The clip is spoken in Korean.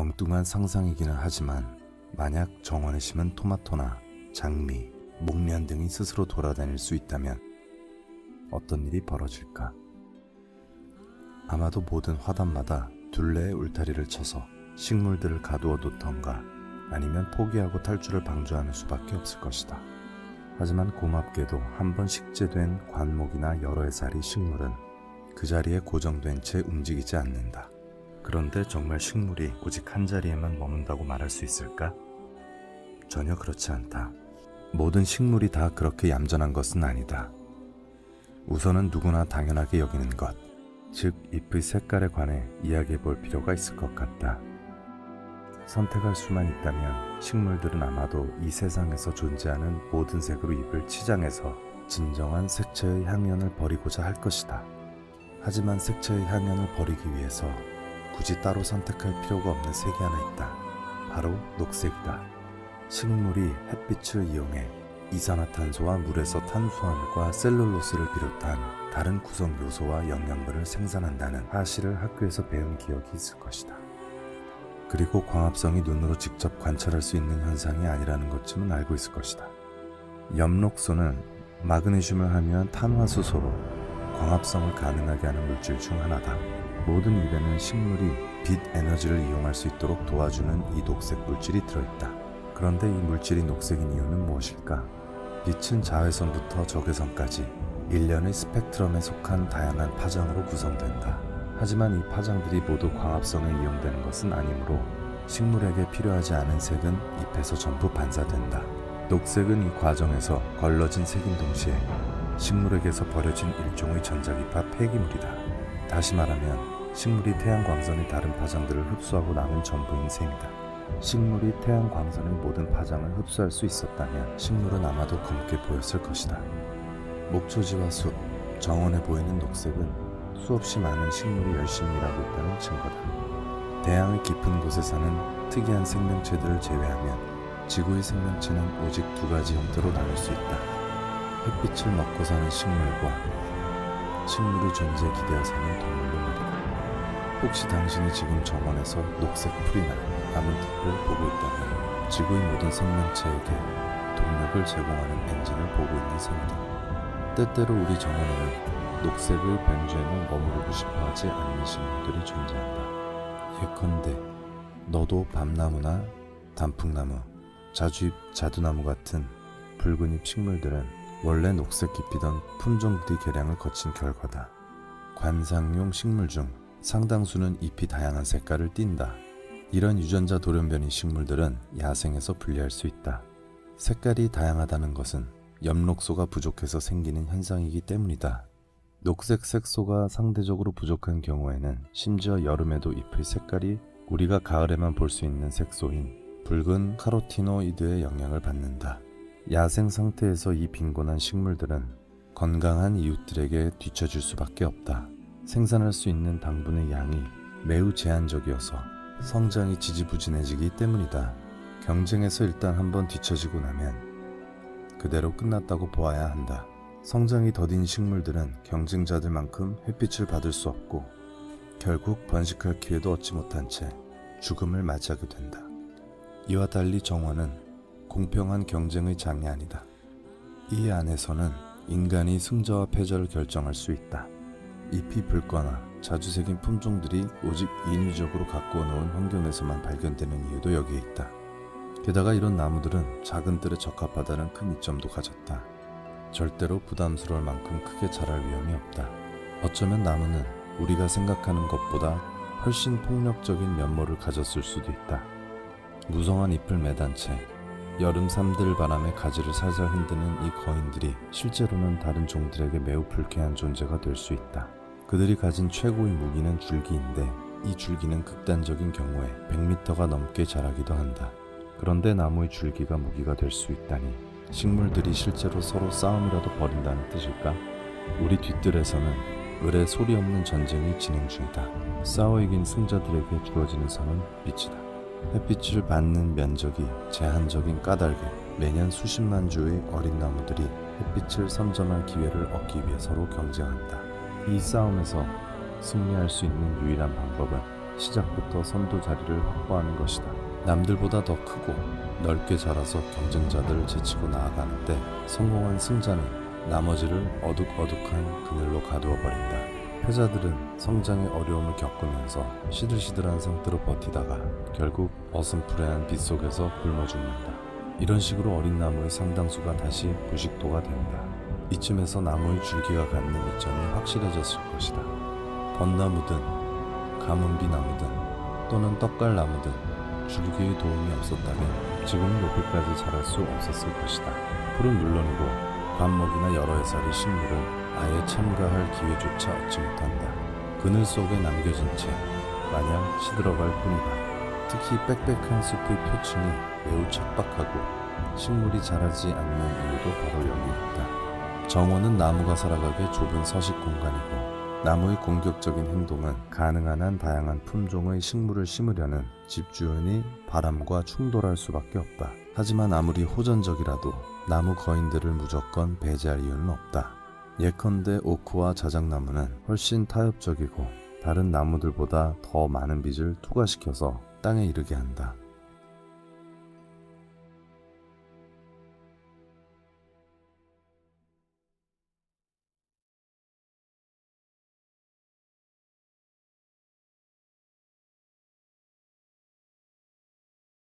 엉뚱한 상상이기는 하지만 만약 정원에 심은 토마토나 장미, 목련 등이 스스로 돌아다닐 수 있다면 어떤 일이 벌어질까? 아마도 모든 화단마다 둘레의 울타리를 쳐서 식물들을 가두어 놓던가 아니면 포기하고 탈출을 방조하는 수밖에 없을 것이다. 하지만 고맙게도 한번 식재된 관목이나 여러 해살이 식물은 그 자리에 고정된 채 움직이지 않는다. 그런데 정말 식물이 오직 한 자리에만 머문다고 말할 수 있을까? 전혀 그렇지 않다. 모든 식물이 다 그렇게 얌전한 것은 아니다. 우선은 누구나 당연하게 여기는 것, 즉 잎의 색깔에 관해 이야기해 볼 필요가 있을 것 같다. 선택할 수만 있다면 식물들은 아마도 이 세상에서 존재하는 모든 색으로 잎을 치장해서 진정한 색채의 향연을 버리고자 할 것이다. 하지만 색채의 향연을 버리기 위해서 굳이 따로 선택할 필요가 없는 색이 하나 있다. 바로 녹색이다. 식물이 햇빛을 이용해 이산화탄소와 물에서 탄수화물과 셀룰로스를 비롯한 다른 구성 요소와 영양분을 생산한다는 사실을 학교에서 배운 기억이 있을 것이다. 그리고 광합성이 눈으로 직접 관찰할 수 있는 현상이 아니라는 것쯤은 알고 있을 것이다. 엽록소는 마그네슘을 함유한 탄화수소로 광합성을 가능하게 하는 물질 중 하나다. 모든 잎에는 식물이 빛 에너지를 이용할 수 있도록 도와주는 이 녹색 물질이 들어있다. 그런데 이 물질이 녹색인 이유는 무엇일까? 빛은 자외선부터 적외선까지 일련의 스펙트럼에 속한 다양한 파장으로 구성된다. 하지만 이 파장들이 모두 광합성에 이용되는 것은 아니므로 식물에게 필요하지 않은 색은 잎에서 전부 반사된다. 녹색은 이 과정에서 걸러진 색인 동시에 식물에게서 버려진 일종의 전자기파 폐기물이다. 다시 말하면 식물이 태양광선의 다른 파장들을 흡수하고 남은 전부인 셈이다. 식물이 태양광선의 모든 파장을 흡수할 수 있었다면 식물은 아마도 검게 보였을 것이다. 목초지와 숲, 정원에 보이는 녹색은 수없이 많은 식물이 열심히 일하고 있다는 증거다. 대양의 깊은 곳에 사는 특이한 생명체들을 제외하면 지구의 생명체는 오직 두 가지 형태로 나눌 수 있다. 햇빛을 먹고 사는 식물과 식물의 존재에 기대어 사는 동물로 말이다. 혹시 당신이 지금 정원에서 녹색 풀이나 나뭇잎을 보고 있다면 지구의 모든 생명체에게 동력을 제공하는 엔진을 보고 있는 셈이다. 때때로 우리 정원에는 녹색의 변주에는 머무르고 싶어하지 않는 식물들이 존재한다. 예컨대 너도 밤나무나 단풍나무, 자주잎 자두나무 같은 붉은잎 식물들은 원래 녹색 잎이던 품종들이 개량을 거친 결과다. 관상용 식물 중 상당수는 잎이 다양한 색깔을 띈다. 이런 유전자 돌연변이 식물들은 야생에서 분리할 수 있다. 색깔이 다양하다는 것은 엽록소가 부족해서 생기는 현상이기 때문이다. 녹색 색소가 상대적으로 부족한 경우에는 심지어 여름에도 잎의 색깔이 우리가 가을에만 볼 수 있는 색소인 붉은 카로티노이드의 영향을 받는다. 야생 상태에서 이 빈곤한 식물들은 건강한 이웃들에게 뒤처질 수밖에 없다. 생산할 수 있는 당분의 양이 매우 제한적이어서 성장이 지지부진해지기 때문이다. 경쟁에서 일단 한번 뒤처지고 나면 그대로 끝났다고 보아야 한다. 성장이 더딘 식물들은 경쟁자들만큼 햇빛을 받을 수 없고 결국 번식할 기회도 얻지 못한 채 죽음을 맞이하게 된다. 이와 달리 정원은 공평한 경쟁의 장이 아니다. 이 안에서는 인간이 승자와 패자를 결정할 수 있다. 잎이 붉거나 자주 새긴 품종들이 오직 인위적으로 가꾸어 놓은 환경에서만 발견되는 이유도 여기에 있다. 게다가 이런 나무들은 작은 뜰에 적합하다는 큰 이점도 가졌다. 절대로 부담스러울 만큼 크게 자랄 위험이 없다. 어쩌면 나무는 우리가 생각하는 것보다 훨씬 폭력적인 면모를 가졌을 수도 있다. 무성한 잎을 매단 채 여름 삼들 바람에 가지를 살살 흔드는 이 거인들이 실제로는 다른 종들에게 매우 불쾌한 존재가 될 수 있다. 그들이 가진 최고의 무기는 줄기인데 이 줄기는 극단적인 경우에 100m가 넘게 자라기도 한다. 그런데 나무의 줄기가 무기가 될 수 있다니 식물들이 실제로 서로 싸움이라도 벌인다는 뜻일까? 우리 뒤뜰에서는 을의 소리 없는 전쟁이 진행 중이다. 싸워 이긴 승자들에게 주어지는 상은 빛이다. 햇빛을 받는 면적이 제한적인 까닭에 매년 수십만 주의 어린 나무들이 햇빛을 선점할 기회를 얻기 위해 서로 경쟁한다. 이 싸움에서 승리할 수 있는 유일한 방법은 시작부터 선도 자리를 확보하는 것이다. 남들보다 더 크고 넓게 자라서 경쟁자들을 제치고 나아가는데 성공한 승자는 나머지를 어둑어둑한 그늘로 가두어 버린다. 패자들은 성장의 어려움을 겪으면서 시들시들한 상태로 버티다가 결국 어슴푸레한 빛 속에서 굶어 죽는다. 이런 식으로 어린 나무의 상당수가 다시 부식도가 된다. 이쯤에서 나무의 줄기가 갖는 이점이 확실해졌을 것이다. 벚나무든 가문비 나무든 또는 떡갈나무든 줄기의 도움이 없었다면 지금은 높이까지 자랄 수 없었을 것이다. 풀은 물론이고 관목이나 여러 해살의 식물은 아예 참가할 기회조차 얻지 못한다. 그늘 속에 남겨진 채 마냥 시들어갈 뿐이다. 특히 빽빽한 숲의 표층이 매우 척박하고 식물이 자라지 않는 이유도 바로 여기 있다. 정원은 나무가 살아가기 좁은 서식 공간이고 나무의 공격적인 행동은 가능한 한 다양한 품종의 식물을 심으려는 집주인이 바람과 충돌할 수밖에 없다. 하지만 아무리 호전적이라도 나무 거인들을 무조건 배제할 이유는 없다. 예컨대 오크와 자작나무는 훨씬 타협적이고 다른 나무들보다 더 많은 빛을 투과시켜서 땅에 이르게 한다.